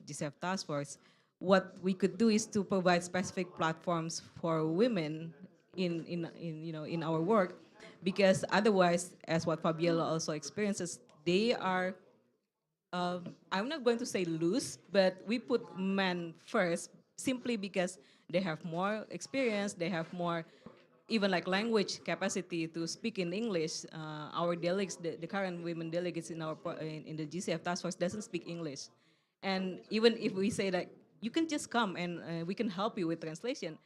[SPEAKER 4] GCF task force, what we could do is to provide specific platforms for women in our work, because otherwise, as what Fabiola also experiences, they are I'm not going to say loose, but we put men first simply because they have more experience, they have more even like language capacity to speak in English. Our delegates, the current women delegates in the GCF task force doesn't speak English. And even if we say that you can just come and we can help you with translation,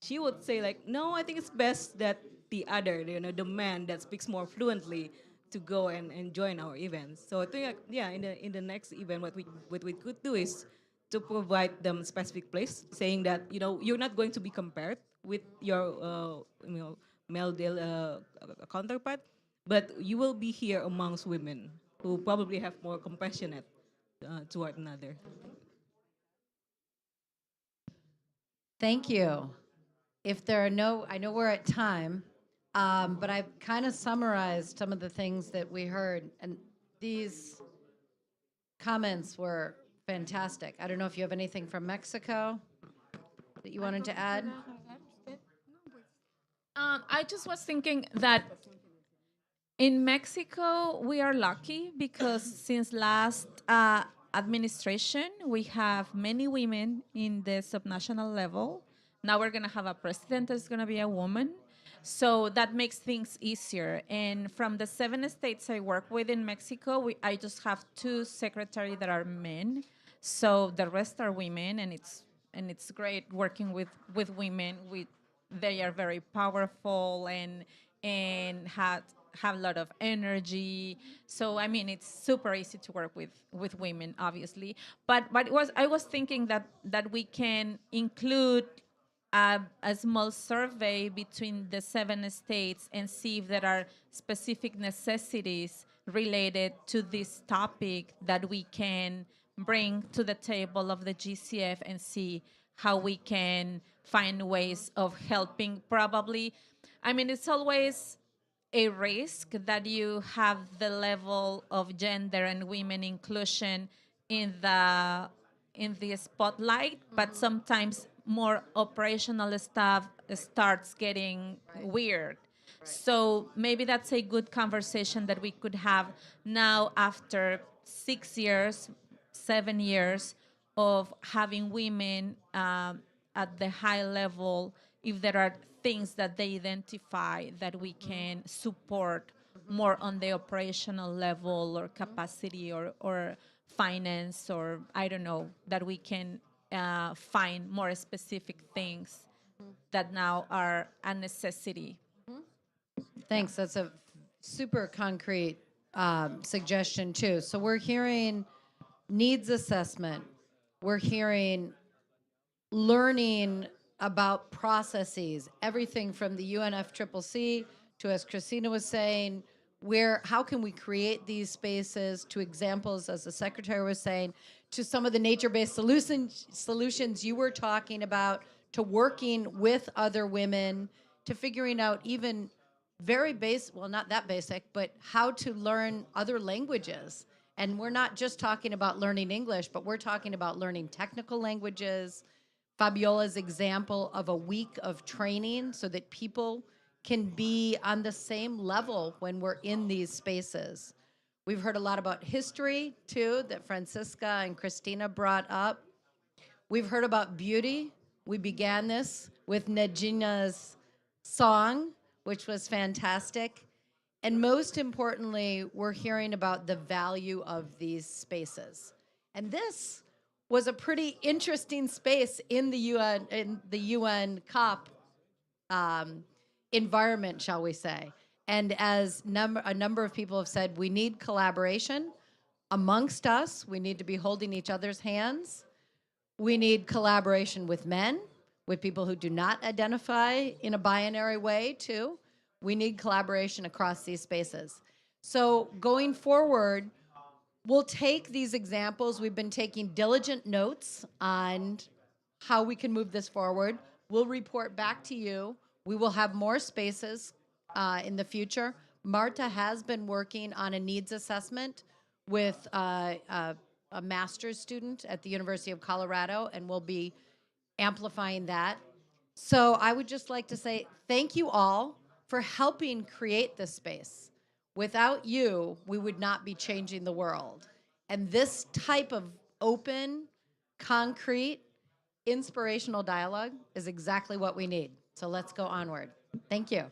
[SPEAKER 4] she would say like, no, I think it's best that the other, the man that speaks more fluently to go and join our events. So I think, in the next event, what we could do is to provide them specific place, saying that you're not going to be compared with your counterpart, but you will be here amongst women who probably have more compassionate toward another.
[SPEAKER 1] Thank you. If there are no, I know we're at time, but I've kind of summarized some of the things that we heard, and these comments were fantastic. I don't know if you have anything from Mexico that you wanted to add.
[SPEAKER 2] I just was thinking that in Mexico, we are lucky because since last administration, we have many women in the subnational level. Now we're going to have a president that's going to be a woman. So that makes things easier. And from the 7 states I work with in Mexico, I just have 2 secretaries that are men. So the rest are women, and it's great working with women. They are very powerful and have a lot of energy. So I mean, it's super easy to work with women, obviously. But I was thinking that we can include a small survey between the 7 states and see if there are specific necessities related to this topic that we can bring to the table of the GCF and see how we can find ways of helping. Probably, I mean, it's always a risk that you have the level of gender and women inclusion in the spotlight, but sometimes more operational stuff starts getting weird. So maybe that's a good conversation that we could have now after 6 years, 7 years of having women at the high level, if there are things that they identify that we can support more on the operational level or capacity or finance, or I don't know, that we can find more specific things that now are a necessity.
[SPEAKER 1] Thanks. That's a super concrete suggestion, too. So we're hearing needs assessment. We're hearing learning about processes, everything from the UNFCCC to, as Christina was saying, how can we create these spaces, to examples, as the secretary was saying, to some of the nature-based solutions you were talking about, to working with other women, to figuring out even very basic, well, not that basic, but how to learn other languages. And we're not just talking about learning English, but we're talking about learning technical languages. Fabiola's example of a week of training so that people can be on the same level when we're in these spaces. We've heard a lot about history, too, that Francisca and Christina brought up. We've heard about beauty. We began this with Najina's song, which was fantastic. And most importantly, we're hearing about the value of these spaces. And this was a pretty interesting space in the UN COP environment, shall we say. And as a number of people have said, we need collaboration amongst us. We need to be holding each other's hands. We need collaboration with men, with people who do not identify in a binary way, too. We need collaboration across these spaces. So going forward, we'll take these examples. We've been taking diligent notes on how we can move this forward. We'll report back to you. We will have more spaces in the future. Marta has been working on a needs assessment with a master's student at the University of Colorado, and we'll be amplifying that. So I would just like to say thank you all for helping create this space. Without you, we would not be changing the world. And this type of open, concrete, inspirational dialogue is exactly what we need. So let's go onward. Thank you.